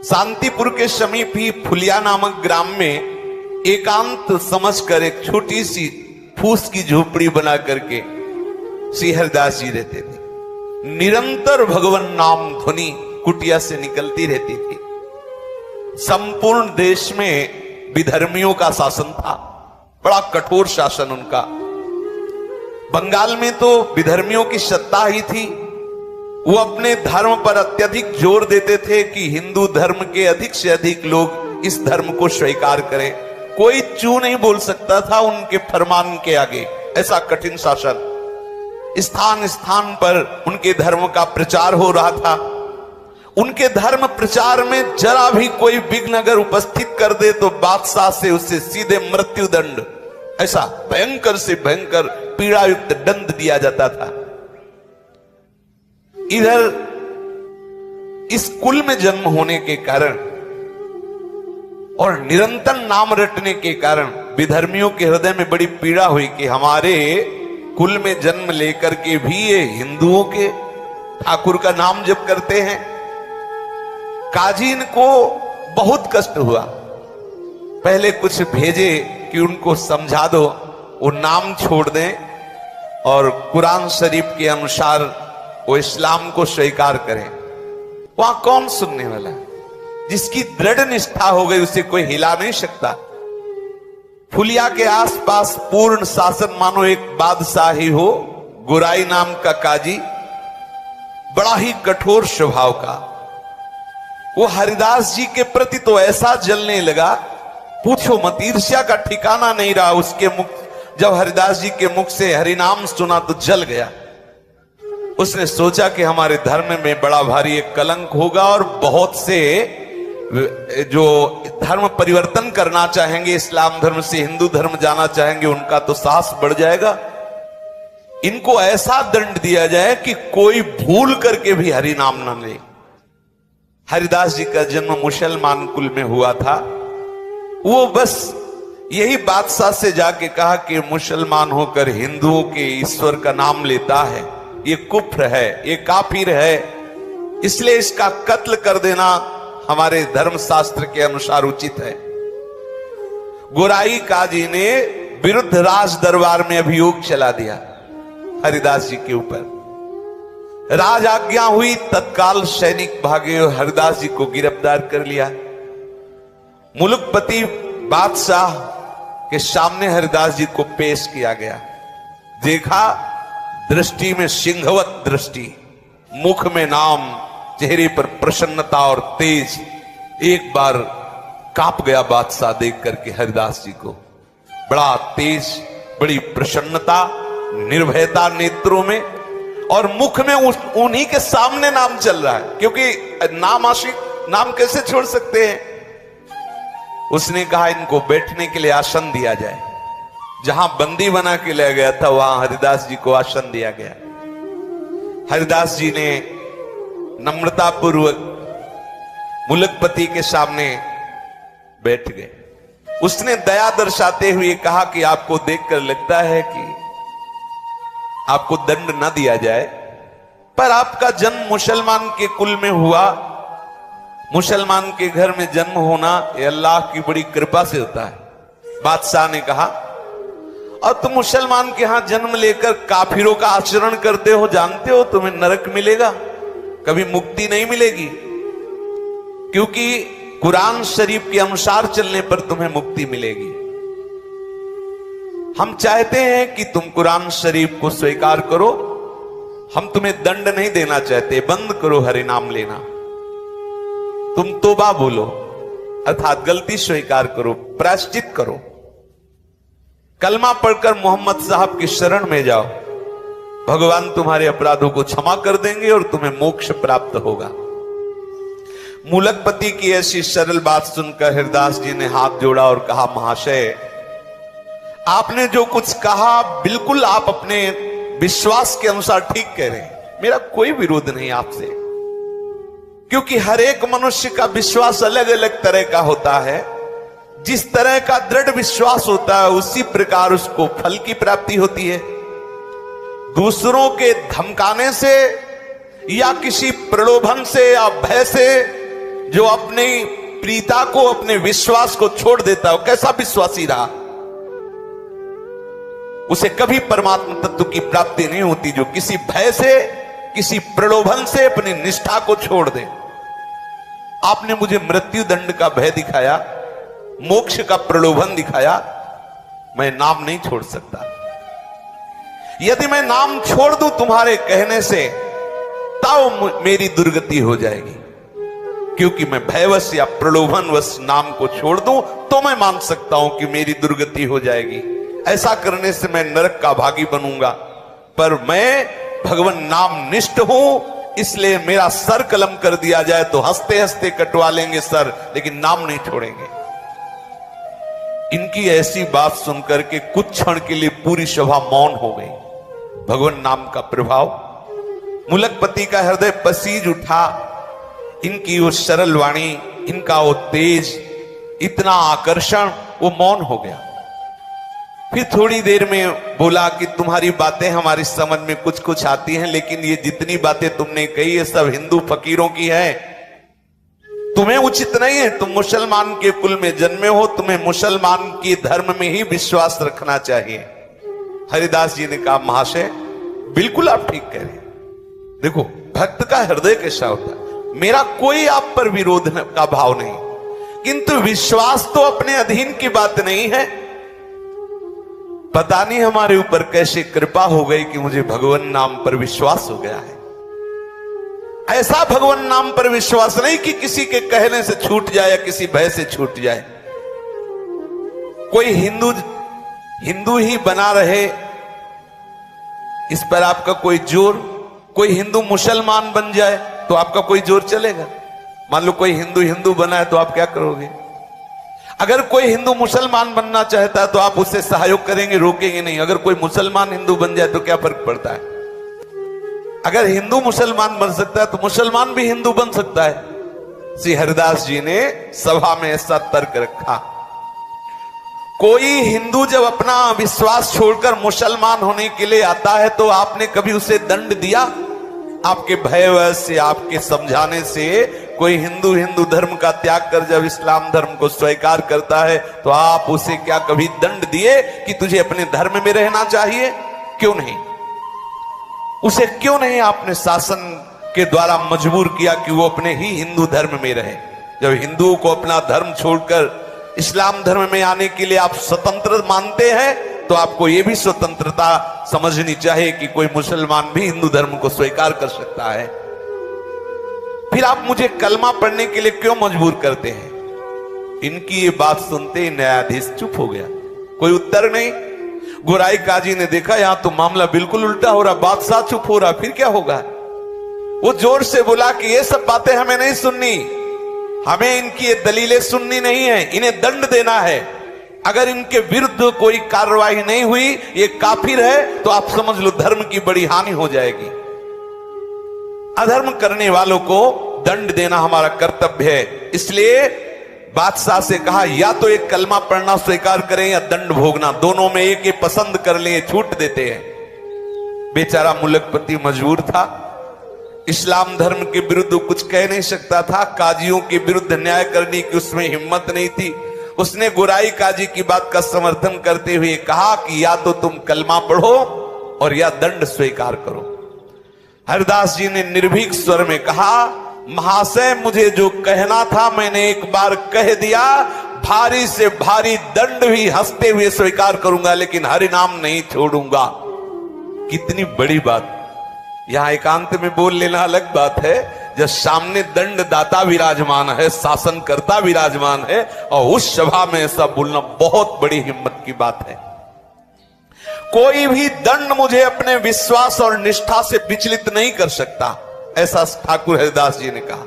शांतिपुर के समीप ही फुलिया नामक ग्राम में एकांत समझकर एक छोटी सी फूस की झोपड़ी बना करके श्री हरिदास जी रहते थे। निरंतर भगवान नाम ध्वनि कुटिया से निकलती रहती थी। संपूर्ण देश में विधर्मियों का शासन था, बड़ा कठोर शासन उनका। बंगाल में तो विधर्मियों की सत्ता ही थी। वो अपने धर्म पर अत्यधिक जोर देते थे कि हिंदू धर्म के अधिक से अधिक लोग इस धर्म को स्वीकार करें। कोई चू नहीं बोल सकता था उनके फरमान के आगे। ऐसा कठिन शासन। स्थान स्थान पर उनके धर्म का प्रचार हो रहा था। उनके धर्म प्रचार में जरा भी कोई विघ्न अगर उपस्थित कर दे तो बादशाह से उससे सीधे मृत्युदंड, ऐसा भयंकर से भयंकर पीड़ायुक्त दंड दिया जाता था। इधर इस कुल में जन्म होने के कारण और निरंतर नाम रटने के कारण विधर्मियों के हृदय में बड़ी पीड़ा हुई कि हमारे कुल में जन्म लेकर के भी ये हिंदुओं के ठाकुर का नाम जप करते हैं। काजी को बहुत कष्ट हुआ। पहले कुछ भेजे कि उनको समझा दो, वो नाम छोड़ दें और कुरान शरीफ के अनुसार वो इस्लाम को स्वीकार करें। वहां कौन सुनने वाला? जिसकी दृढ़ निष्ठा हो गई उसे कोई हिला नहीं सकता। फुलिया के आसपास पूर्ण शासन मानो एक बादशाह ही हो। गुराई नाम का काजी, बड़ा ही कठोर स्वभाव का। वो हरिदास जी के प्रति तो ऐसा जलने लगा, पूछो मत, ईर्ष्या का ठिकाना नहीं रहा उसके मुख। जब हरिदास जी के मुख से हरिनाम सुना तो जल गया। उसने सोचा कि हमारे धर्म में बड़ा भारी एक कलंक होगा और बहुत से जो धर्म परिवर्तन करना चाहेंगे, इस्लाम धर्म से हिंदू धर्म जाना चाहेंगे, उनका तो साहस बढ़ जाएगा। इनको ऐसा दंड दिया जाए कि कोई भूल करके भी हरि नाम ना ले। हरिदास जी का जन्म मुसलमान कुल में हुआ था। वो बस यही बादशाह से जाके कहा कि मुसलमान होकर हिंदुओं के ईश्वर का नाम लेता है, ये कुफ्र है, ये काफिर है, इसलिए इसका कत्ल कर देना हमारे धर्म शास्त्र के अनुसार उचित है। गोराई काजी ने विरुद्ध राज दरबार में अभियोग चला दिया हरिदास जी के ऊपर। राज आज्ञा हुई, तत्काल सैनिक भागे और हरिदास जी को गिरफ्तार कर लिया। मुलुकपति बादशाह के सामने हरिदास जी को पेश किया गया। देखा, दृष्टि में सिंहवत दृष्टि, मुख में नाम, चेहरे पर प्रसन्नता और तेज। एक बार कांप गया बादशाह देख करके हरिदास जी को। बड़ा तेज, बड़ी प्रसन्नता, निर्भयता नेत्रों में, और मुख में उन्हीं के सामने नाम चल रहा है, क्योंकि नाम आशिक नाम कैसे छोड़ सकते हैं। उसने कहा इनको बैठने के लिए आसन दिया जाए। जहां बंदी बना के ले गया था वहां हरिदास जी को आसन दिया गया। हरिदास जी ने नम्रता पूर्वक मुलकपति के सामने बैठ गए। उसने दया दर्शाते हुए कहा कि आपको देखकर लगता है कि आपको दंड न दिया जाए, पर आपका जन्म मुसलमान के कुल में हुआ। मुसलमान के घर में जन्म होना ये अल्लाह की बड़ी कृपा से होता है। बादशाह ने कहा, और तुम मुसलमान के यहां जन्म लेकर काफिरों का आचरण करते हो, जानते हो तुम्हें नरक मिलेगा, कभी मुक्ति नहीं मिलेगी, क्योंकि कुरान शरीफ के अनुसार चलने पर तुम्हें मुक्ति मिलेगी। हम चाहते हैं कि तुम कुरान शरीफ को स्वीकार करो, हम तुम्हें दंड नहीं देना चाहते, बंद करो हरि नाम लेना। तुम तौबा बोलो, अर्थात गलती स्वीकार करो, प्रायश्चित करो, कलमा पढ़कर मोहम्मद साहब की शरण में जाओ, भगवान तुम्हारे अपराधों को क्षमा कर देंगे और तुम्हें मोक्ष प्राप्त होगा। मुलकपति की ऐसी सरल बात सुनकर हरिदास जी ने हाथ जोड़ा और कहा, महाशय, आपने जो कुछ कहा बिल्कुल आप अपने विश्वास के अनुसार ठीक कह रहे हैं। मेरा कोई विरोध नहीं आपसे, क्योंकि हर एक मनुष्य का विश्वास अलग अलग तरह का होता है। जिस तरह का दृढ़ विश्वास होता है उसी प्रकार उसको फल की प्राप्ति होती है। दूसरों के धमकाने से या किसी प्रलोभन से या भय से जो अपने प्रीता को, अपने विश्वास को छोड़ देता है, कैसा विश्वासी रहा, उसे कभी परमात्मा तत्व की प्राप्ति नहीं होती। जो किसी भय से, किसी प्रलोभन से अपनी निष्ठा को छोड़ दे। आपने मुझे मृत्यु दंड का भय दिखाया, मोक्ष का प्रलोभन दिखाया, मैं नाम नहीं छोड़ सकता। यदि मैं नाम छोड़ दूं तुम्हारे कहने से, तब मेरी दुर्गति हो जाएगी। क्योंकि मैं भयवश या प्रलोभनवश नाम को छोड़ दूं तो मैं मान सकता हूं कि मेरी दुर्गति हो जाएगी। ऐसा करने से मैं नरक का भागी बनूंगा। पर मैं भगवान नाम निष्ठ हूं, इसलिए मेरा सर कलम कर दिया जाए तो हंसते हंसते कटवा लेंगे सर, लेकिन नाम नहीं छोड़ेंगे। इनकी ऐसी बात सुनकर के कुछ क्षण के लिए पूरी सभा मौन हो गई। भगवान नाम का प्रभाव, मुलकपति का हृदय पसीज उठा। इनकी वो सरल वाणी, इनका वो तेज, इतना आकर्षण, वो मौन हो गया। फिर थोड़ी देर में बोला कि तुम्हारी बातें हमारी समझ में कुछ कुछ आती हैं, लेकिन ये जितनी बातें तुमने कही ये सब हिंदू फकीरों की है, तुम्हें उचित नहीं है। तुम मुसलमान के कुल में जन्मे हो, तुम्हें मुसलमान के धर्म में ही विश्वास रखना चाहिए। हरिदास जी ने कहा, महाशय बिल्कुल आप ठीक कह रहे हैं। देखो भक्त का हृदय कैसा होता है, मेरा कोई आप पर विरोध का भाव नहीं, किंतु विश्वास तो अपने अधीन की बात नहीं है। पता नहीं हमारे ऊपर कैसे कृपा हो गई कि मुझे भगवान नाम पर विश्वास हो गया है। ऐसा भगवान नाम पर विश्वास नहीं कि किसी के कहने से छूट जाए या किसी भय से छूट जाए। कोई हिंदू ही बना रहे, इस पर आपका कोई जोर, कोई हिंदू मुसलमान बन जाए तो आपका कोई जोर चलेगा? मान लो कोई हिंदू बना है तो आप क्या करोगे? अगर कोई हिंदू मुसलमान बनना चाहता है तो आप उससे सहयोग करेंगे, रोकेंगे नहीं। अगर कोई मुसलमान हिंदू बन जाए तो क्या फर्क पड़ता है? अगर हिंदू मुसलमान बन सकता है तो मुसलमान भी हिंदू बन सकता है। श्री हरिदास जी ने सभा में ऐसा तर्क रखा। कोई हिंदू जब अपना विश्वास छोड़कर मुसलमान होने के लिए आता है तो आपने कभी उसे दंड दिया? आपके भयवश से, आपके समझाने से कोई हिंदू धर्म का त्याग कर जब इस्लाम धर्म को स्वीकार करता है तो आप उसे क्या कभी दंड दिए कि तुझे अपने धर्म में रहना चाहिए? क्यों नहीं? उसे क्यों नहीं आपने शासन के द्वारा मजबूर किया कि वो अपने ही हिंदू धर्म में रहे? जब हिंदुओं को अपना धर्म छोड़कर इस्लाम धर्म में आने के लिए आप स्वतंत्र मानते हैं तो आपको यह भी स्वतंत्रता समझनी चाहिए कि कोई मुसलमान भी हिंदू धर्म को स्वीकार कर सकता है। फिर आप मुझे कलमा पढ़ने के लिए क्यों मजबूर करते हैं? इनकी ये बात सुनते ही न्यायाधीश चुप हो गया, कोई उत्तर नहीं। गोराई काजी ने देखा यहां तो मामला बिल्कुल उल्टा हो रहा, बादशाह चुप हो रहा, फिर क्या होगा? वो जोर से बोला कि ये सब बातें हमें नहीं सुननी, हमें इनकी ये दलीलें सुननी नहीं है, इन्हें दंड देना है। अगर इनके विरुद्ध कोई कार्रवाई नहीं हुई, ये काफिर है, तो आप समझ लो धर्म की बड़ी हानि हो जाएगी। अधर्म करने वालों को दंड देना हमारा कर्तव्य है। इसलिए बादशाह से कहा या तो एक कलमा पढ़ना स्वीकार करें या दंड भोगना, दोनों में एक ही पसंद कर लें, छूट देते हैं। बेचारा मुलकपति मजबूर था, इस्लाम धर्म के विरुद्ध कुछ कह नहीं सकता था, काजियों के विरुद्ध न्याय करने की उसमें हिम्मत नहीं थी। उसने गोराई काजी की बात का समर्थन करते हुए कहा कि या तो तुम कलमा पढ़ो और या दंड स्वीकार करो। हरिदास जी ने निर्भीक स्वर में कहा, महाशय मुझे जो कहना था मैंने एक बार कह दिया, भारी से भारी दंड भी हंसते हुए स्वीकार करूंगा, लेकिन हरि नाम नहीं छोड़ूंगा। कितनी बड़ी बात! यहां एकांत में बोल लेना अलग बात है, जब सामने दंड दाता विराजमान है, शासनकर्ता विराजमान है, और उस सभा में ऐसा बोलना बहुत बड़ी हिम्मत की बात है। कोई भी दंड मुझे अपने विश्वास और निष्ठा से विचलित नहीं कर सकता, ऐसा ठाकुर हरिदास जी ने कहा।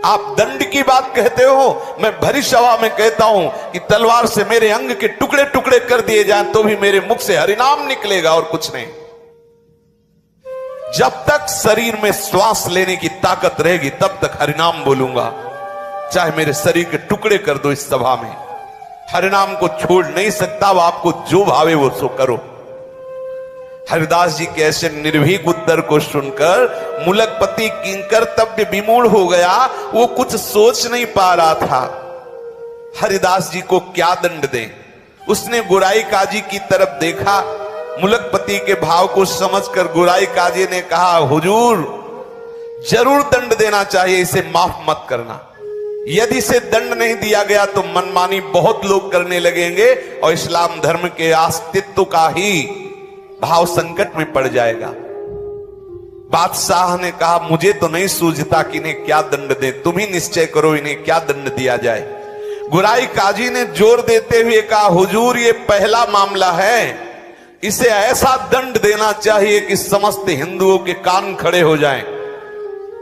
आप दंड की बात कहते हो, मैं भरी सभा में कहता हूं कि तलवार से मेरे अंग के टुकड़े टुकड़े कर दिए जाएं तो भी मेरे मुख से हरिनाम निकलेगा और कुछ नहीं। जब तक शरीर में श्वास लेने की ताकत रहेगी तब तक हरिनाम बोलूंगा, चाहे मेरे शरीर के टुकड़े कर दो। इस सभा में हरिनाम को छोड़ नहीं सकता, वो आपको जो भावे वो सो करो। हरिदास जी के ऐसे निर्भीक उत्तर को सुनकर मुलकपति किंकर्तव्य विमूढ़ हो गया। वो कुछ सोच नहीं पा रहा था हरिदास जी को क्या दंड दे। उसने गुराई काजी की तरफ देखा। मुलकपति के भाव को समझकर गुराई काजी ने कहा, हुजूर जरूर दंड देना चाहिए, इसे माफ मत करना। यदि इसे दंड नहीं दिया गया तो मनमानी बहुत लोग करने लगेंगे और इस्लाम धर्म के अस्तित्व का ही भाव संकट में पड़ जाएगा। बादशाह ने कहा, मुझे तो नहीं सूझता कि इन्हें क्या दंड दे, तुम ही निश्चय करो इन्हें क्या दंड दिया जाए। गुराई काजी ने जोर देते हुए कहा, हुजूर ये पहला मामला है, इसे ऐसा दंड देना चाहिए कि समस्त हिंदुओं के कान खड़े हो जाएं।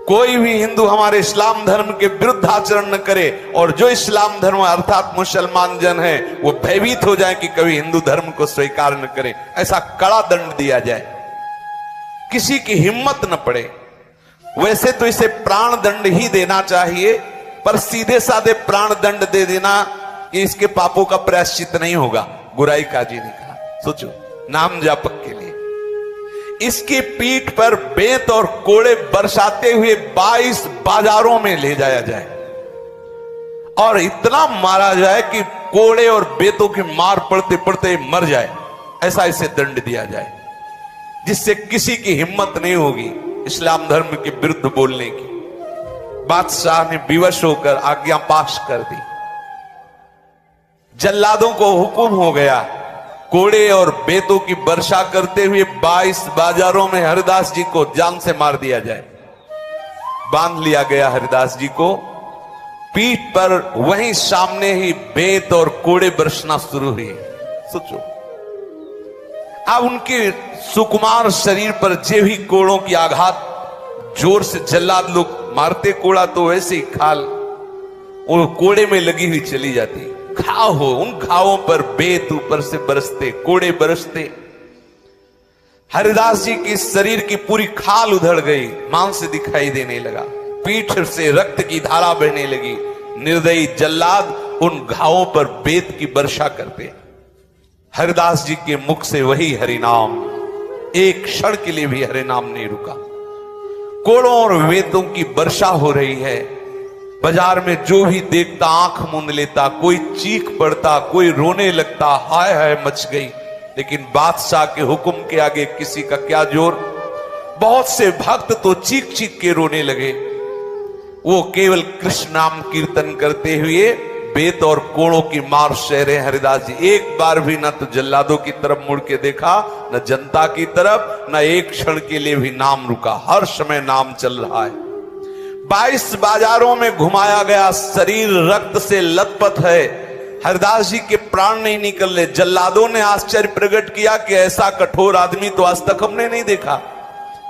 कोई भी हिंदू हमारे इस्लाम धर्म के विरुद्ध आचरण न करे और जो इस्लाम धर्म अर्थात मुसलमान जन है वो भयभीत हो जाए कि कभी हिंदू धर्म को स्वीकार न करे। ऐसा कड़ा दंड दिया जाए, किसी की हिम्मत न पड़े। वैसे तो इसे प्राण दंड ही देना चाहिए, पर सीधे साधे प्राण दंड दे देना कि इसके पापों का प्रायश्चित नहीं होगा। गुराई काजी ने कहा, सोचो नाम जापक के लिए इसकी पीठ पर बेत और कोड़े बरसाते हुए 22 बाजारों में ले जाया जाए और इतना मारा जाए कि कोड़े और बेतों की मार पड़ते पड़ते मर जाए। ऐसा इसे दंड दिया जाए जिससे किसी की हिम्मत नहीं होगी इस्लाम धर्म के विरुद्ध बोलने की। बादशाह ने विवश होकर आज्ञा पास कर दी। जल्लादों को हुक्म हो गया, कोड़े और बेतों की वर्षा करते हुए 22 बाजारों में हरिदास जी को जान से मार दिया जाए। बांध लिया गया हरिदास जी को, पीठ पर वहीं सामने ही बेत और कोड़े बरसना शुरू हुए। सोचो अब उनके सुकुमार शरीर पर जे भी कोड़ों की आघात जोर से जल्लाद लोग मारते, कोड़ा तो वैसे ही खाल वो कोड़े में लगी हुई चली जाती। घाव हो, उन घावों पर बेत ऊपर से बरसते, कोड़े बरसते। हरिदास जी के शरीर की पूरी खाल उधड़ गई, मांस दिखाई देने लगा, पीठ से रक्त की धारा बहने लगी। निर्दयी जल्लाद उन घावों पर बेत की वर्षा करते। हरिदास जी के मुख से वही हरिनाम, एक क्षण के लिए भी हरिनाम नहीं रुका। कोड़ों और बेतों की वर्षा हो रही है। बाजार में जो भी देखता आंख मूंद लेता, कोई चीख पड़ता, कोई रोने लगता, हाय हाय मच गई। लेकिन बादशाह के हुक्म के आगे किसी का क्या जोर। बहुत से भक्त तो चीख चीख के रोने लगे। वो केवल कृष्ण नाम कीर्तन करते हुए बेत और कोड़ों की मार सह रहे। हरिदास जी एक बार भी न तो जल्लादों की तरफ मुड़ के देखा, न जनता की तरफ, न एक क्षण के लिए भी नाम रुका। हर समय नाम चल रहा है। 22 बाजारों में घुमाया गया, शरीर रक्त से लथपथ है। हरिदास जी के प्राण नहीं निकल रहे। जल्लादों ने आश्चर्य प्रकट किया कि ऐसा कठोर आदमी तो आज तक हमने नहीं देखा।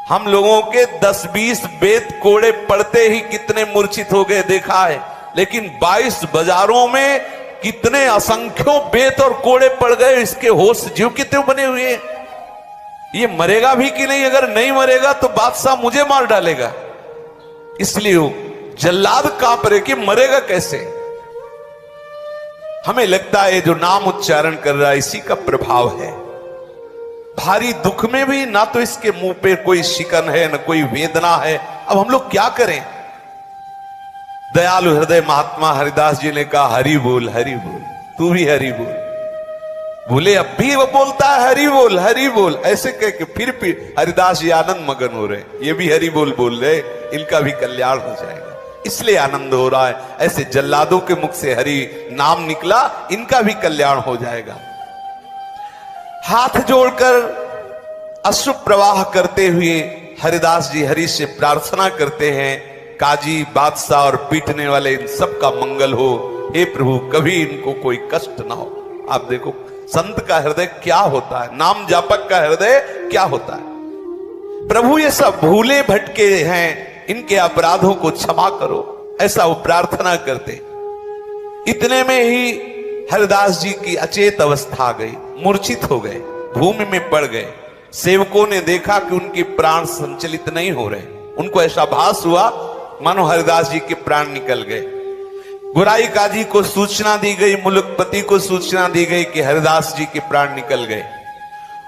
हम लोगों के 10-20 बेत कोड़े पड़ते ही कितने मूर्छित हो गए देखा है, लेकिन 22 बाजारों में कितने असंख्यों बेत और कोड़े पड़ गए। इसके होश जीव कितने बने हुए। ये मरेगा भी कि नहीं? अगर नहीं मरेगा तो बादशाह मुझे मार डालेगा। इसलिए जल्लाद कांप रहे कि मरेगा कैसे। हमें लगता है जो नाम उच्चारण कर रहा है इसी का प्रभाव है। भारी दुख में भी ना तो इसके मुंह पे कोई शिकन है, ना कोई वेदना है। अब हम लोग क्या करें? दयालु हृदय महात्मा हरिदास जी ने कहा, हरि बोल, तू भी हरि बोल। बोले अब भी वो बोलता है हरि बोल, हरि बोल। ऐसे कह के फिर हरिदास जी आनंद मगन हो रहे, ये भी हरि बोल बोल रहे, इनका भी कल्याण हो जाएगा, इसलिए आनंद हो रहा है। ऐसे जल्लादों के मुख से हरि नाम निकला, इनका भी कल्याण हो जाएगा। हाथ जोड़कर अश्रु प्रवाह करते हुए हरिदास जी हरि से प्रार्थना करते हैं, काजी, बादशाह और पीटने वाले इन सब का मंगल हो। हे प्रभु, कभी इनको कोई कष्ट ना हो। आप देखो संत का हृदय क्या होता है, नाम जापक का हृदय क्या होता है। प्रभु ये सब भूले भटके हैं, इनके अपराधों को क्षमा करो, ऐसा वो प्रार्थना करते। इतने में ही हरिदास जी की अचेत अवस्था आ गई, मूर्छित हो गए, भूमि में पड़ गए। सेवकों ने देखा कि उनके प्राण संचलित नहीं हो रहे। उनको ऐसा भास हुआ मानो हरिदास जी के प्राण निकल गए। गुराई काजी को सूचना दी गई, मुलकपति को सूचना दी गई कि हरिदास जी के प्राण निकल गए।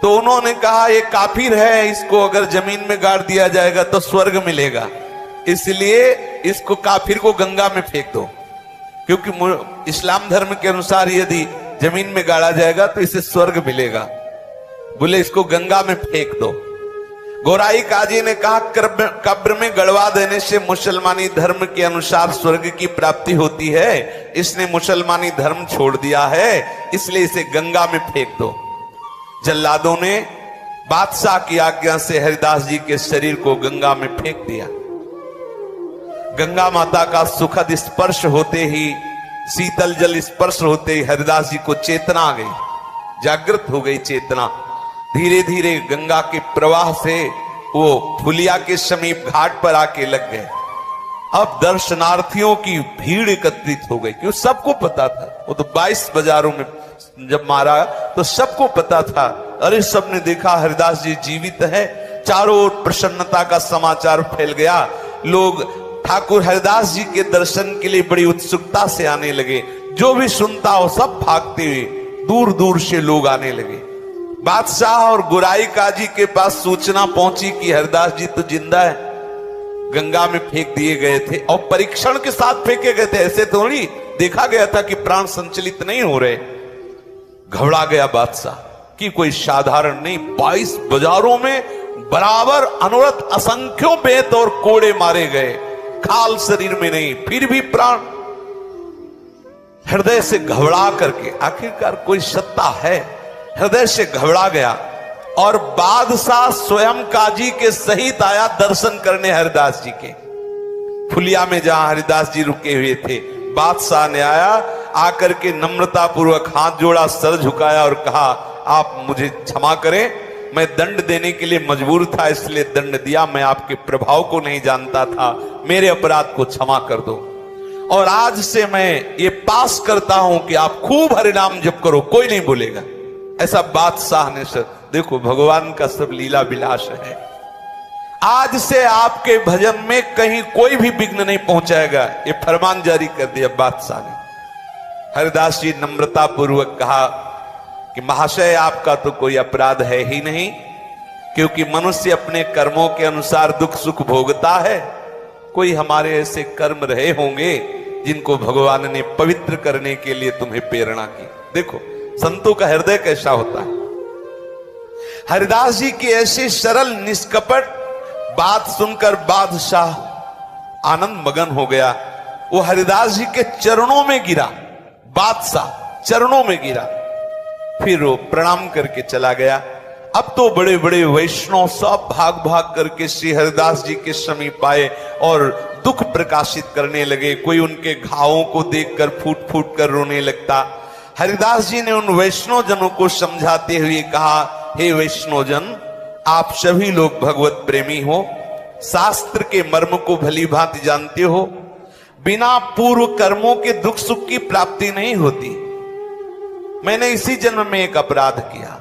तो उन्होंने कहा ये काफिर है, इसको अगर जमीन में गाड़ दिया जाएगा तो स्वर्ग मिलेगा, इसलिए इसको काफिर को गंगा में फेंक दो, क्योंकि इस्लाम धर्म के अनुसार यदि जमीन में गाड़ा जाएगा तो इसे स्वर्ग मिलेगा। बोले इसको गंगा में फेंक दो। गोराई काजी ने कहा कब्र में गड़वा देने से मुसलमानी धर्म के अनुसार स्वर्ग की प्राप्ति होती है, इसने मुसलमानी धर्म छोड़ दिया है, इसलिए इसे गंगा में फेंक दो। जल्लादों ने बादशाह की आज्ञा से हरिदास जी के शरीर को गंगा में फेंक दिया। गंगा माता का सुखद स्पर्श होते ही, शीतल जल स्पर्श होते ही हरिदास जी को चेतना आ गई, जागृत हो गई चेतना। धीरे धीरे गंगा के प्रवाह से वो फुलिया के समीप घाट पर आके लग गए। अब दर्शनार्थियों की भीड़ एकत्रित हो गई, क्योंकि सबको पता था, वो तो 22 बाजारों में जब मारा तो सबको पता था। अरे सबने देखा हरिदास जी जीवित है, चारों ओर प्रसन्नता का समाचार फैल गया। लोग ठाकुर हरिदास जी के दर्शन के लिए बड़ी उत्सुकता से आने लगे। जो भी सुनता हो सब भागते हुए दूर दूर से लोग आने लगे। बादशाह और गुराई काजी के पास सूचना पहुंची कि हरिदास जी तो जिंदा है, गंगा में फेंक दिए गए थे और परीक्षण के साथ फेंके गए थे, ऐसे थोड़ी देखा गया था कि प्राण संचलित नहीं हो रहे। घबरा गया बादशाह कि कोई साधारण नहीं, 22 बाजारों में बराबर अनवरत असंख्यों बेत और कोड़े मारे गए, खाल शरीर में नहीं, फिर भी प्राण। हृदय से घबरा करके, आखिरकार कोई सत्ता है, हृदय से घबरा गया और बादशाह स्वयं काजी के सहित आया दर्शन करने हरिदास जी के। फुलिया में जहां हरिदास जी रुके हुए थे, बादशाह ने आया, आकर के नम्रता पूर्वक हाथ जोड़ा, सर झुकाया और कहा आप मुझे क्षमा करें, मैं दंड देने के लिए मजबूर था, इसलिए दंड दिया, मैं आपके प्रभाव को नहीं जानता था, मेरे अपराध को क्षमा कर दो। और आज से मैं ये पास करता हूं कि आप खूब हरिनाम जप करो, कोई नहीं बोलेगा। ऐसा बादशाह ने सर, देखो भगवान का सब लीला विलास है। आज से आपके भजन में कहीं कोई भी विघ्न नहीं पहुंचाएगा, ये फरमान जारी कर दिया बादशाह ने। हरिदास जी नम्रता पूर्वक कहा कि महाशय आपका तो कोई अपराध है ही नहीं, क्योंकि मनुष्य अपने कर्मों के अनुसार दुख सुख भोगता है। कोई हमारे ऐसे कर्म रहे होंगे जिनको भगवान ने पवित्र करने के लिए तुम्हें प्रेरणा की। देखो संतों का हृदय कैसा होता है। हरिदास जी की ऐसी सरल निष्कपट बात सुनकर बादशाह आनंद मगन हो गया। वो हरिदास जी के चरणों में गिरा, बादशाह चरणों में गिरा, फिर वो प्रणाम करके चला गया। अब तो बड़े बड़े वैष्णव सब भाग भाग करके श्री हरिदास जी के समीप आए और दुख प्रकाशित करने लगे। कोई उनके घावों को देखकर फूट फूट कर रोने लगता। हरिदास जी ने उन वैष्णव जनों को समझाते हुए कहा, हे वैष्णव जन, आप सभी लोग भगवत प्रेमी हो, शास्त्र के मर्म को भली भांति जानते हो। बिना पूर्व कर्मों के दुख सुख की प्राप्ति नहीं होती। मैंने इसी जन्म में एक अपराध किया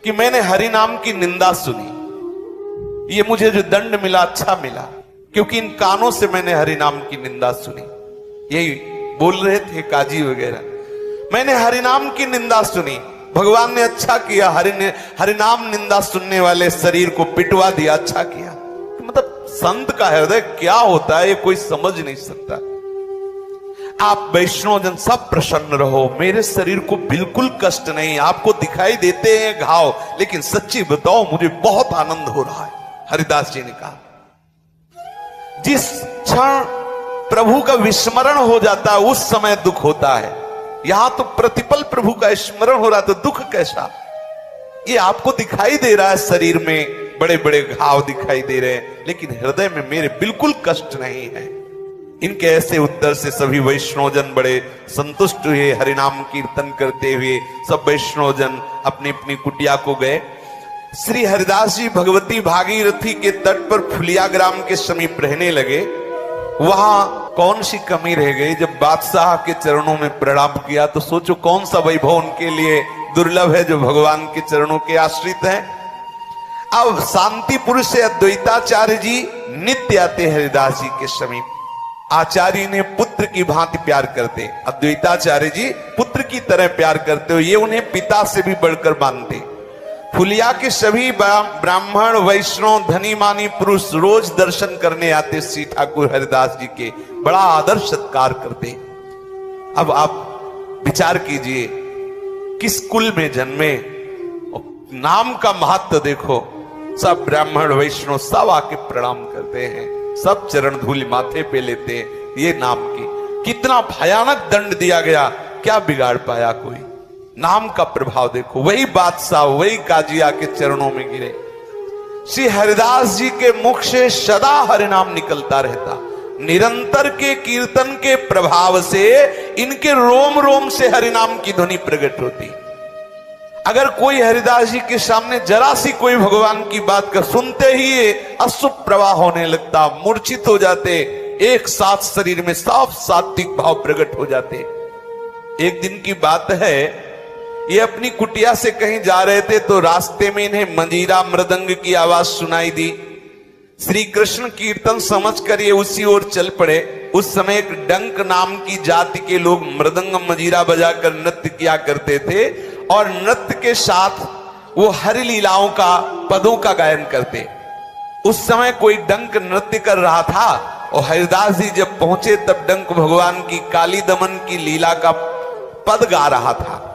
कि मैंने हरि नाम की निंदा सुनी। ये मुझे जो दंड मिला अच्छा मिला, क्योंकि इन कानों से मैंने हरि नाम की निंदा सुनी। यही बोल रहे थे काजी वगैरह, मैंने हरि नाम की निंदा सुनी, भगवान ने अच्छा किया, हरि नाम निंदा सुनने वाले शरीर को पिटवा दिया, अच्छा किया। मतलब संत का हृदय क्या होता है ये कोई समझ नहीं सकता। आप वैष्णव जन सब प्रसन्न रहो, मेरे शरीर को बिल्कुल कष्ट नहीं, आपको दिखाई देते हैं घाव, लेकिन सच्ची बताओ मुझे बहुत आनंद हो रहा है। हरिदास जी ने कहा, जिस क्षण प्रभु का विस्मरण हो जाता है उस समय दुख होता है। यहां तो प्रतिपल प्रभु का स्मरण हो रहा, तो दुख कैसा। ये आपको दिखाई दे रहा है, शरीर में बड़े बड़े घाव दिखाई दे रहे हैं, लेकिन हृदय में मेरे बिल्कुल कष्ट नहीं है। इनके ऐसे उत्तर से सभी वैष्णव जन बड़े संतुष्ट हुए। हरिनाम कीर्तन करते हुए सब वैष्णव जन अपनी अपनी कुटिया को गए। श्री हरिदास जी भगवती भागीरथी के तट पर फुलिया ग्राम के समीप रहने लगे। वहां कौन सी कमी रह गई। जब बादशाह के चरणों में प्रणाम किया तो सोचो कौन सा वैभव उनके लिए दुर्लभ है जो भगवान के चरणों के आश्रित है। अब शांतिपुर से अद्वैताचार्य जी नित्य आते हरिदास जी के समीप। आचार्य ने पुत्र की भांति प्यार करते, अद्वैताचार्य जी पुत्र की तरह प्यार करते हो, ये उन्हें पिता से भी बढ़कर मानते। फुलिया के सभी ब्राह्मण वैष्णव धनी मानी पुरुष रोज दर्शन करने आते श्री ठाकुर हरिदास जी के, बड़ा आदर सत्कार करते। अब आप विचार कीजिए किस कुल में जन्मे, नाम का महत्व देखो। सब ब्राह्मण वैष्णव सब आके प्रणाम करते हैं, सब चरण धूलि माथे पे लेते हैं। ये नाम की कितना भयानक दंड दिया गया, क्या बिगाड़ पाया कोई? नाम का प्रभाव देखो। वही बादशाह वही काजिया के चरणों में गिरे। श्री हरिदास जी के मुख से सदा हरिनाम निकलता रहता। निरंतर के कीर्तन के प्रभाव से इनके रोम रोम से हरिनाम की ध्वनि प्रकट होती। अगर कोई हरिदास जी के सामने जरा सी कोई भगवान की बात कर सुनते ही अशुभ प्रवाह होने लगता, मूर्छित हो जाते, एक साथ शरीर में साफ सात्विक भाव प्रकट हो जाते। एक दिन की बात है, ये अपनी कुटिया से कहीं जा रहे थे तो रास्ते में इन्हें मंजीरा मृदंग की आवाज सुनाई दी। श्री कृष्ण कीर्तन समझकर ये उसी ओर चल पड़े। उस समय एक डंक नाम की जाति के लोग मृदंग मंजीरा बजाकर नृत्य किया करते थे और नृत्य के साथ वो हरि लीलाओं का पदों का गायन करते। उस समय कोई डंक नृत्य कर रहा था और हरिदास जी जब पहुंचे तब डंक भगवान की काली दमन की लीला का पद गा रहा था।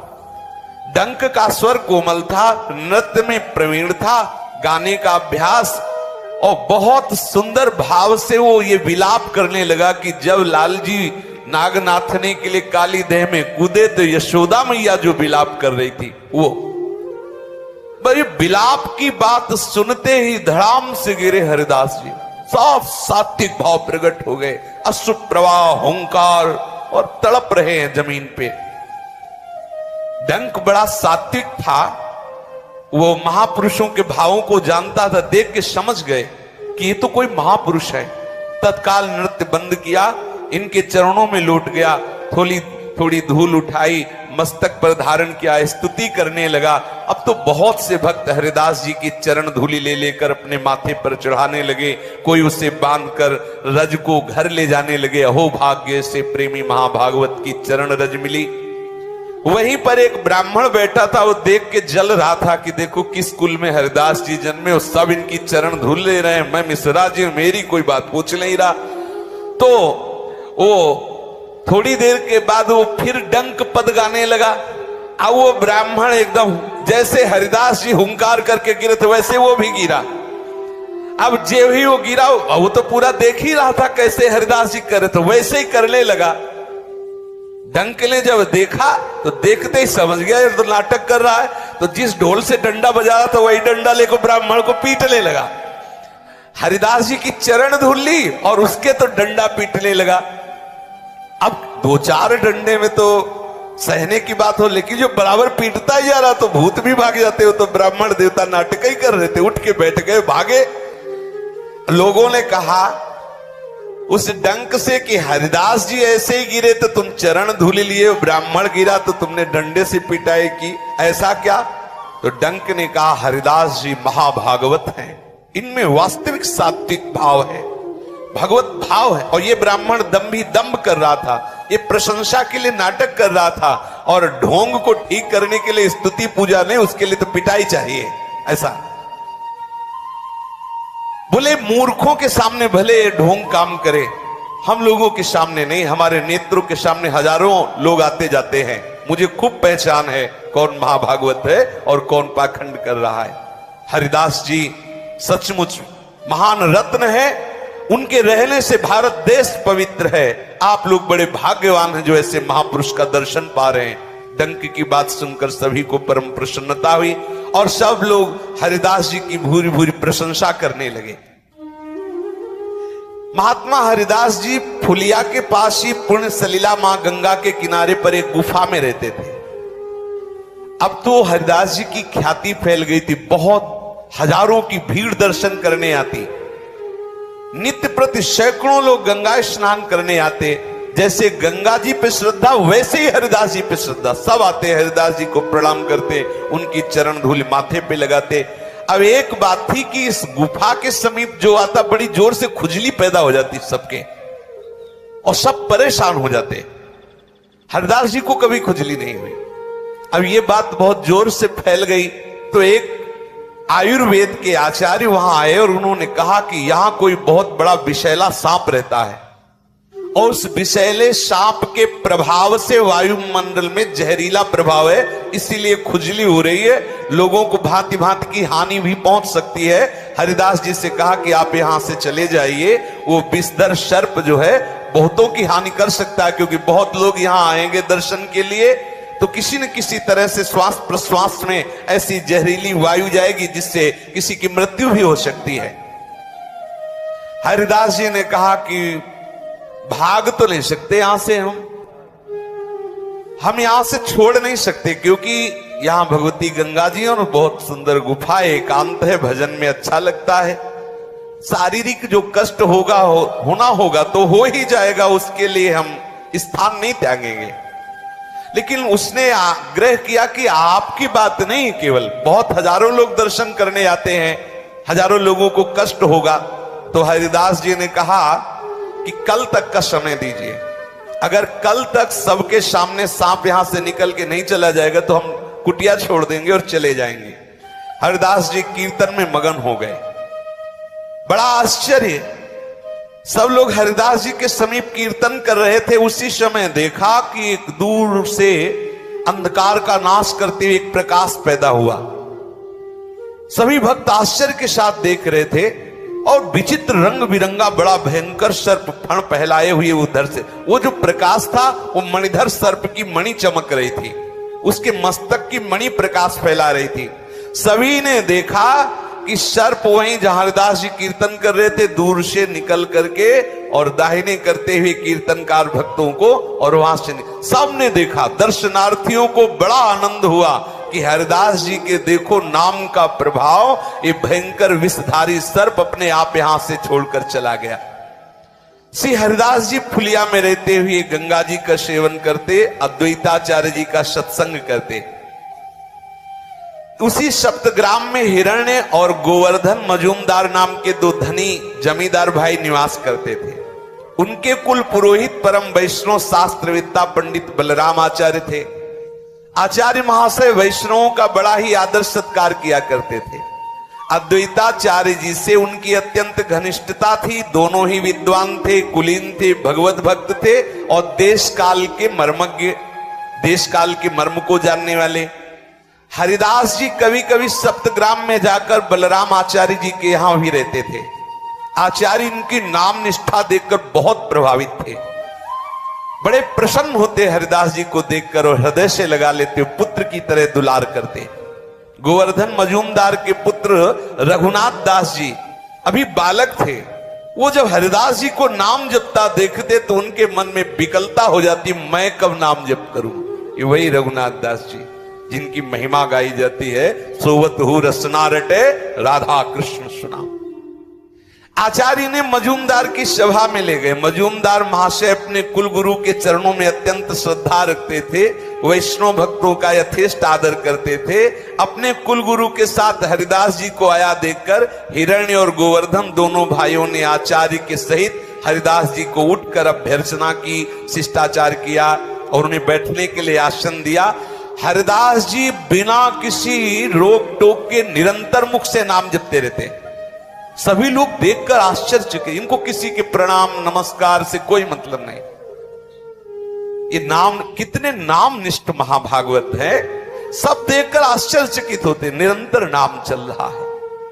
डंक का स्वर कोमल था, नृत्य में प्रवीण था, गाने का अभ्यास, और बहुत सुंदर भाव से वो ये विलाप करने लगा कि जब लालजी नाग नाथने के लिए काली देह में कूदे तो यशोदा मैया जो विलाप कर रही थी वो। भाई विलाप की बात सुनते ही धड़ाम से गिरे हरिदास जी, साफ सात्विक भाव प्रकट हो गए। अशुभ प्रवाह हुंकार और तड़प रहे हैं जमीन पे। डंक बड़ा सात्विक था, वो महापुरुषों के भावों को जानता था। देख के समझ गए कि ये तो कोई महापुरुष है। तत्काल नृत्य बंद किया, इनके चरणों में लौट गया, थोड़ी थोड़ी धूल उठाई, मस्तक पर धारण किया, स्तुति करने लगा। अब तो बहुत से भक्त हरिदास जी की चरण धूलि ले लेकर अपने माथे पर चढ़ाने लगे। कोई उसे बांधकर रज को घर ले जाने लगे। अहो भाग्य से प्रेमी महाभागवत की चरण रज मिली। वहीं पर एक ब्राह्मण बैठा था, वो देख के जल रहा था कि देखो किस कुल में हरिदास जी जन्मे, और सब इनकी चरण धूल ले रहे हैं, मैं मिश्रा जी मेरी कोई बात पूछ नहीं रहा। तो वो थोड़ी देर के बाद वो फिर डंक पद गाने लगा। अब वो ब्राह्मण एकदम जैसे हरिदास जी हुंकार करके गिरे थे वैसे वो भी गिरा। अब जो ही वो गिरा, वो तो पूरा देख ही रहा था कैसे हरिदास जी करे, तो वैसे ही करने लगा। डंक ने जब देखा तो देखते ही समझ गया ये तो नाटक कर रहा है, तो जिस ढोल से डंडा बजा रहा था वही डंडा लेकर ब्राह्मण को पीटने लगा। हरिदास जी की चरण धूल ली और उसके तो डंडा पीटने लगा। अब दो चार डंडे में तो सहने की बात हो, लेकिन जो बराबर पीटता ही जा रहा तो भूत भी भाग जाते हो। तो ब्राह्मण देवता नाटक ही कर रहे थे, उठ के बैठ गए, भागे। लोगों ने कहा उस डंक से कि हरिदास जी ऐसे ही गिरे तो तुम चरण धूलि लिए, ब्राह्मण गिरा तो तुमने डंडे से पिटाई की, ऐसा क्या? तो डंक ने कहा हरिदास जी महाभागवत हैं, इनमें वास्तविक सात्विक भाव है, भगवत भाव है। और ये ब्राह्मण दंभ कर रहा था, ये प्रशंसा के लिए नाटक कर रहा था, और ढोंग को ठीक करने के लिए स्तुति पूजा नहीं, उसके लिए तो पिटाई चाहिए। ऐसा बोले मूर्खों के सामने भले ढोंग काम करे, हम लोगों के सामने नहीं। हमारे नेत्रों के सामने हजारों लोग आते जाते हैं, मुझे खूब पहचान है कौन महाभागवत है और कौन पाखंड कर रहा है। हरिदास जी सचमुच महान रत्न है, उनके रहने से भारत देश पवित्र है। आप लोग बड़े भाग्यवान हैं जो ऐसे महापुरुष का दर्शन पा रहे हैं। डंक की बात सुनकर सभी को परम प्रसन्नता हुई और सब लोग हरिदास जी की भूरी भूरी प्रशंसा करने लगे। महात्मा हरिदास जी फुलिया के पास ही पुण्य सलीला मां गंगा के किनारे पर एक गुफा में रहते थे। अब तो हरिदास जी की ख्याति फैल गई थी, बहुत हजारों की भीड़ दर्शन करने आती। नित्य प्रति सैकड़ों लोग गंगा स्नान करने आते। जैसे गंगा जी पे श्रद्धा वैसे ही हरिदास जी पे श्रद्धा, सब आते हरिदास जी को प्रणाम करते, उनकी चरण धूल माथे पे लगाते। अब एक बात थी कि इस गुफा के समीप जो आता बड़ी जोर से खुजली पैदा हो जाती सबके, और सब परेशान हो जाते। हरिदास जी को कभी खुजली नहीं हुई। अब ये बात बहुत जोर से फैल गई तो एक आयुर्वेद के आचार्य वहां आए और उन्होंने कहा कि यहां कोई बहुत बड़ा विषैला सांप रहता है और उस विषैले सांप के प्रभाव से वायुमंडल में जहरीला प्रभाव है, इसीलिए खुजली हो रही है, लोगों को भांति भांति की हानि भी पहुंच सकती है। हरिदास जी से कहा कि आप यहां से चले जाइए, वो विषधर सर्प जो है बहुतों की हानि कर सकता है, क्योंकि बहुत लोग यहां आएंगे दर्शन के लिए, तो किसी न किसी तरह से श्वास प्रश्वास में ऐसी जहरीली वायु जाएगी जिससे किसी की मृत्यु भी हो सकती है। हरिदास जी ने कहा कि भाग तो नहीं सकते यहां से, हम यहां से छोड़ नहीं सकते, क्योंकि यहां भगवती गंगा जी और बहुत सुंदर गुफा है, एकांत है, भजन में अच्छा लगता है। शारीरिक जो कष्ट होगा होना होगा तो हो ही जाएगा, उसके लिए हम स्थान नहीं त्यागेंगे। लेकिन उसने आग्रह किया कि आपकी बात नहीं, केवल बहुत हजारों लोग दर्शन करने आते हैं, हजारों लोगों को कष्ट होगा। तो हरिदास जी ने कहा कि कल तक का समय दीजिए, अगर कल तक सबके सामने सांप यहां से निकल के नहीं चला जाएगा तो हम कुटिया छोड़ देंगे और चले जाएंगे। हरिदास जी कीर्तन में मगन हो गए। बड़ा आश्चर्य, सब लोग हरिदास जी के समीप कीर्तन कर रहे थे, उसी समय देखा कि एक दूर से अंधकार का नाश करते हुए एक प्रकाश पैदा हुआ। सभी भक्त आश्चर्य के साथ देख रहे थे और विचित्र रंग बिरंगा बड़ा भयंकर सर्प फण फैलाए हुए उधर से, वो जो प्रकाश था वो मणिधर सर्प की मणि चमक रही थी, उसके मस्तक की मणि प्रकाश फैला रही थी। सभी ने देखा कि सर्प वहीं जहां हरिदास जी कीर्तन कर रहे थे दूर से निकल करके और दाहिने करते हुए कीर्तनकार भक्तों को, और वहां से सबने देखा। दर्शनार्थियों को बड़ा आनंद हुआ कि हरिदास जी के देखो नाम का प्रभाव, ये भयंकर विषधारी सर्प अपने आप यहां से छोड़कर चला गया। श्री हरिदास जी फुलिया में रहते हुए गंगा जी का सेवन करते, अद्वैताचार्य जी का सत्संग करते। उसी सप्तग्राम में हिरण्य और गोवर्धन मजूमदार नाम के दो धनी जमींदार भाई निवास करते थे। उनके कुल पुरोहित परम वैष्णव शास्त्रवेत्ता पंडित बलराम आचार्य थे। आचार्य महाशय वैष्णवों का बड़ा ही आदर सत्कार किया करते थे। अद्वैताचार्य जी से उनकी अत्यंत घनिष्ठता थी। दोनों ही विद्वान थे, कुलीन थे, भगवत भक्त थे और देश काल के मर्मज्ञ, देश काल के मर्म को जानने वाले। हरिदास जी कभी कभी सप्तग्राम में जाकर बलराम आचार्य जी के यहां भी रहते थे। आचार्य इनकी नाम निष्ठा देखकर बहुत प्रभावित थे, बड़े प्रसन्न होते हरिदास जी को देखकर और हृदय से लगा लेते, पुत्र की तरह दुलार करते। गोवर्धन मजूमदार के पुत्र रघुनाथ दास जी अभी बालक थे। वो जब हरिदास जी को नाम जपता देखते तो उनके मन में विकलता हो जाती, मैं कब नाम जप करूं। ये वही रघुनाथ दास जी जिनकी महिमा गाई जाती है, सोवत हु रसना रटे राधा कृष्ण सुना। आचार्य ने मजूमदार की सभा में ले गए। मजूमदार महाशय अपने कुल गुरु के चरणों में अत्यंत श्रद्धा रखते थे, वैष्णव भक्तों का यथेष्ट आदर करते थे। अपने कुल गुरु के साथ हरिदास जी को आया देखकर हिरण्य और गोवर्धन दोनों भाइयों ने आचार्य के सहित हरिदास जी को उठकर अभ्यर्चना की, शिष्टाचार किया और उन्हें बैठने के लिए आसन दिया। हरिदास जी बिना किसी रोक टोक के निरंतर मुख से नाम जपते रहते। सभी लोग देखकर आश्चर्यचकित, इनको किसी के प्रणाम नमस्कार से कोई मतलब नहीं। ये नाम कितने नाम निष्ठ महाभागवत है, सब देखकर आश्चर्यचकित होते। निरंतर नाम चल रहा है।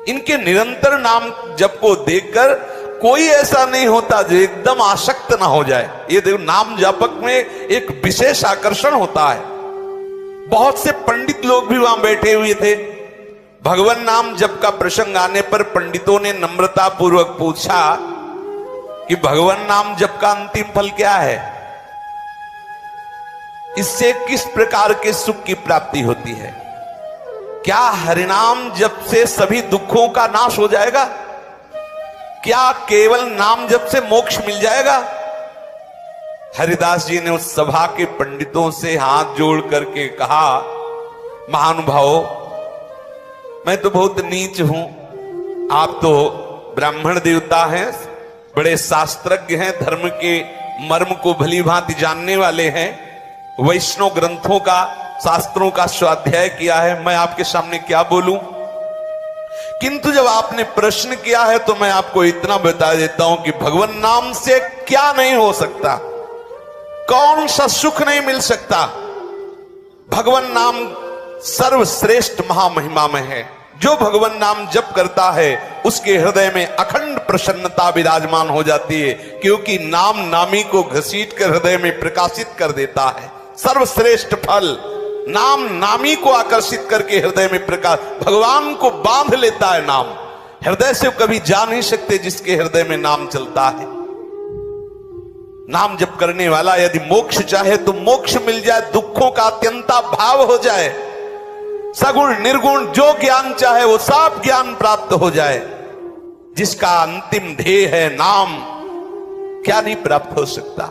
इनके निरंतर नाम जप को देखकर कोई ऐसा नहीं होता जो एकदम आसक्त ना हो जाए। ये देखो नाम जापक में एक विशेष आकर्षण होता है। बहुत से पंडित लोग भी वहां बैठे हुए थे। भगवान नाम जप का प्रसंग आने पर पंडितों ने नम्रता पूर्वक पूछा कि भगवान नाम जप का अंतिम फल क्या है, इससे किस प्रकार के सुख की प्राप्ति होती है? क्या हरिनाम जप से सभी दुखों का नाश हो जाएगा? क्या केवल नाम जप से मोक्ष मिल जाएगा? हरिदास जी ने उस सभा के पंडितों से हाथ जोड़ करके कहा, महानुभावों, मैं तो बहुत नीच हूं, आप तो ब्राह्मण देवता हैं, बड़े शास्त्रज्ञ हैं, धर्म के मर्म को भली भांति जानने वाले हैं, वैष्णव ग्रंथों का, शास्त्रों का स्वाध्याय किया है, मैं आपके सामने क्या बोलूं? किंतु जब आपने प्रश्न किया है तो मैं आपको इतना बता देता हूं कि भगवान नाम से क्या नहीं हो सकता, कौन सा सुख नहीं मिल सकता। भगवान नाम सर्वश्रेष्ठ महामहिमा में है। जो भगवान नाम जप करता है उसके हृदय में अखंड प्रसन्नता विराजमान हो जाती है, क्योंकि नाम नामी को घसीट कर हृदय में प्रकाशित कर देता है। सर्वश्रेष्ठ फल नाम नामी को आकर्षित करके हृदय में प्रकाश, भगवान को बांध लेता है नाम। हृदय से कभी जा नहीं सकते जिसके हृदय में नाम चलता है। नाम जप करने वाला यदि मोक्ष चाहे तो मोक्ष मिल जाए, दुखों का अत्यंता भाव हो जाए, सगुण निर्गुण जो ज्ञान चाहे वो सब ज्ञान प्राप्त हो जाए। जिसका अंतिम ध्येय है नाम, क्या नहीं प्राप्त हो सकता।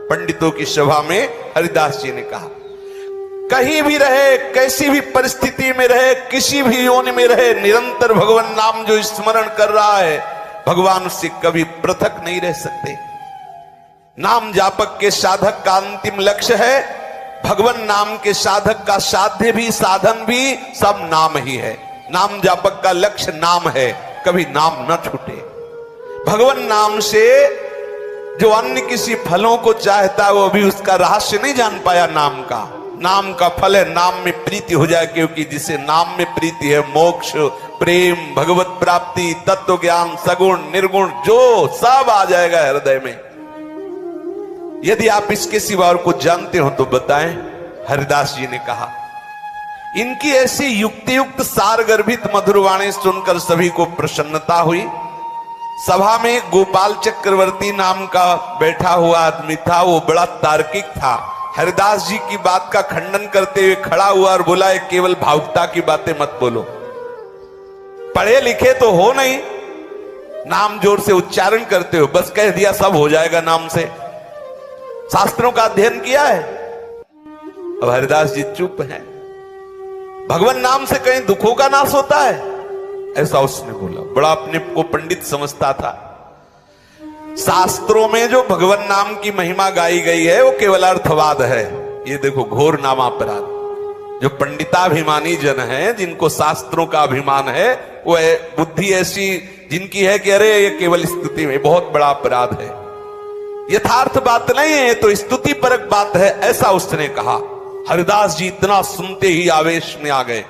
पंडितों की सभा में हरिदास जी ने कहा, कहीं भी रहे, कैसी भी परिस्थिति में रहे, किसी भी योनि में रहे, निरंतर भगवान नाम जो स्मरण कर रहा है, भगवान उससे कभी पृथक नहीं रह सकते। नाम जापक के साधक का अंतिम लक्ष्य है, भगवान नाम के साधक का साध्य भी साधन भी सब नाम ही है। नाम जापक का लक्ष्य नाम है, कभी नाम न छूटे। भगवान नाम से जो अन्य किसी फलों को चाहता है वो भी उसका रहस्य नहीं जान पाया। नाम का फल है नाम में प्रीति हो जाए, क्योंकि जिसे नाम में प्रीति है मोक्ष, प्रेम, भगवत प्राप्ति, तत्व ज्ञान, सगुण निर्गुण जो सब आ जाएगा हृदय में। यदि आप इसके सिवा और कुछ जानते हो तो बताएं। हरिदास जी ने कहा, इनकी ऐसी युक्तियुक्त सार गर्भित मधुर वाणी सुनकर सभी को प्रसन्नता हुई। सभा में गोपाल चक्रवर्ती नाम का बैठा हुआ आदमी था, वो बड़ा तार्किक था। हरिदास जी की बात का खंडन करते हुए खड़ा हुआ और बोला, केवल भावुकता की बातें मत बोलो, पढ़े लिखे तो हो नहीं, नाम जोर से उच्चारण करते हो, बस कह दिया सब हो जाएगा नाम से, शास्त्रों का अध्ययन किया है। अब हरिदास जी चुप हैं। भगवान नाम से कहीं दुखों का नाश होता है, ऐसा उसने बोला। बड़ा अपने को पंडित समझता था। शास्त्रों में जो भगवान नाम की महिमा गाई गई है वो केवल अर्थवाद है। ये देखो घोर नामापराध। जो पंडिताभिमानी जन हैं, जिनको शास्त्रों का अभिमान है, वो बुद्धि ऐसी जिनकी है कि अरे ये केवल स्तुति में, बहुत बड़ा अपराध है, यथार्थ बात नहीं है, तो स्तुति परक बात है, ऐसा उसने कहा। हरिदास जी इतना सुनते ही आवेश में आ गए।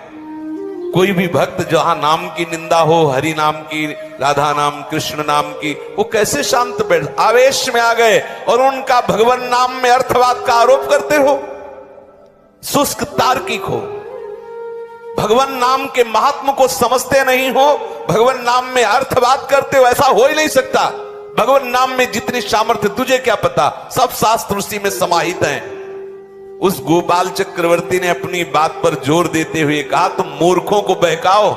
कोई भी भक्त जहां नाम की निंदा हो, हरि नाम की, राधा नाम, कृष्ण नाम की, वो कैसे शांत बैठ, आवेश में आ गए और उनका भगवान नाम में अर्थवाद का आरोप करते हो। शुष्क तार्किक हो, भगवान नाम के महात्म को समझते नहीं हो, भगवान नाम में अर्थवाद करते हो, ऐसा हो ही नहीं सकता। भगवान नाम में जितनी सामर्थ्य तुझे क्या पता, सब शास्त्र उसी में समाहित हैं। उस गोपाल चक्रवर्ती ने अपनी बात पर जोर देते हुए कहा, तुम मूर्खों को बहकाओ।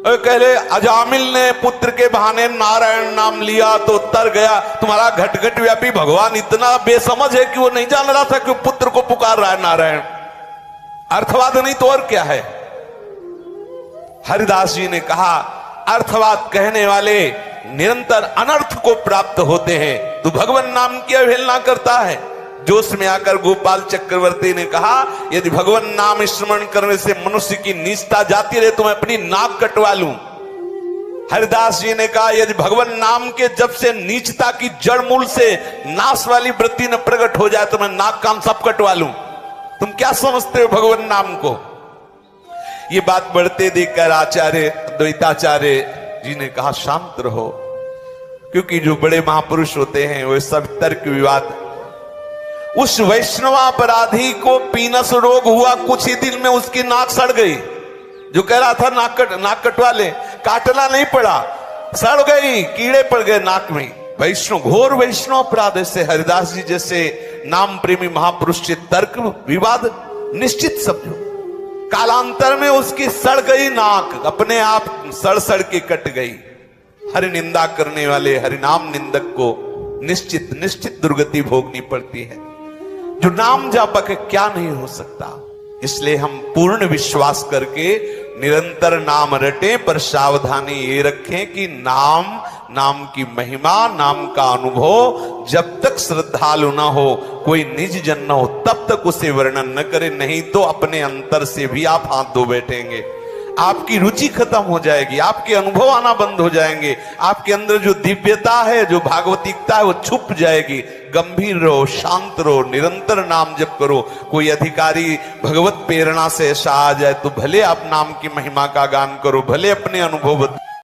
कहले अजामिल ने पुत्र के बहाने नारायण नाम लिया तो तर गया। तुम्हारा घटघट व्यापी भगवान इतना बेसमझ है कि वो नहीं जान रहा था कि पुत्र को पुकार रहा है नारायण। अर्थवाद नहीं तो और क्या है। हरिदास जी ने कहा, अर्थवाद कहने वाले निरंतर अनर्थ को प्राप्त होते हैं, तू भगवान नाम की अवहेलना करता है। जोश में आकर गोपाल चक्रवर्ती ने कहा, यदि भगवान नाम स्मरण करने से मनुष्य की नीचता जाती रहे तो मैं अपनी नाक कटवा लूं। हरिदास जी ने कहा, यदि भगवान नाम के जब से नीचता की जड़ मूल से नाश वाली वृत्ति न प्रकट हो जाए तो मैं नाक कान सब कटवा लूं। तुम क्या समझते हो भगवान नाम को। ये बात बढ़ते देखकर आचार्य द्वैताचार्य जी ने कहा, शांत रहो, क्योंकि जो बड़े महापुरुष होते हैं वे सब तर्क विवाद। उस वैष्णवापराधी को पीनस रोग हुआ, कुछ ही दिन में उसकी नाक सड़ गई। जो कह रहा था नाक कटवा ले, काटना नहीं पड़ा, सड़ गई, कीड़े पड़ गए नाक में। वैष्णव, घोर वैष्णव अपराध से हरिदास जी जैसे नाम प्रेमी महापुरुष से तर्क विवाद निश्चित समझो। कालांतर में उसकी सड़ गई नाक, अपने आप सड़ के कट गई। हरि निंदा करने वाले हरिनाम निंदक को निश्चित दुर्गति भोगनी पड़ती है। जो नाम जापक है क्या नहीं हो सकता। इसलिए हम पूर्ण विश्वास करके निरंतर नाम रटें, पर सावधानी ये रखें कि नाम की महिमा, नाम का अनुभव जब तक श्रद्धालु न हो, कोई निज जन न हो, तब तक उसे वर्णन न करें, नहीं तो अपने अंतर से भी आप हाथ धो बैठेंगे। आपकी रुचि खत्म हो जाएगी, आपके अनुभव आना बंद हो जाएंगे, आपके अंदर जो दिव्यता है, जो भागवतिकता है, वो छुप जाएगी। गंभीर रहो, शांत रहो, निरंतर नाम जप करो। कोई अधिकारी भगवत प्रेरणा से ऐसा आ जाए तो भले आप नाम की महिमा का गान करो, भले अपने अनुभव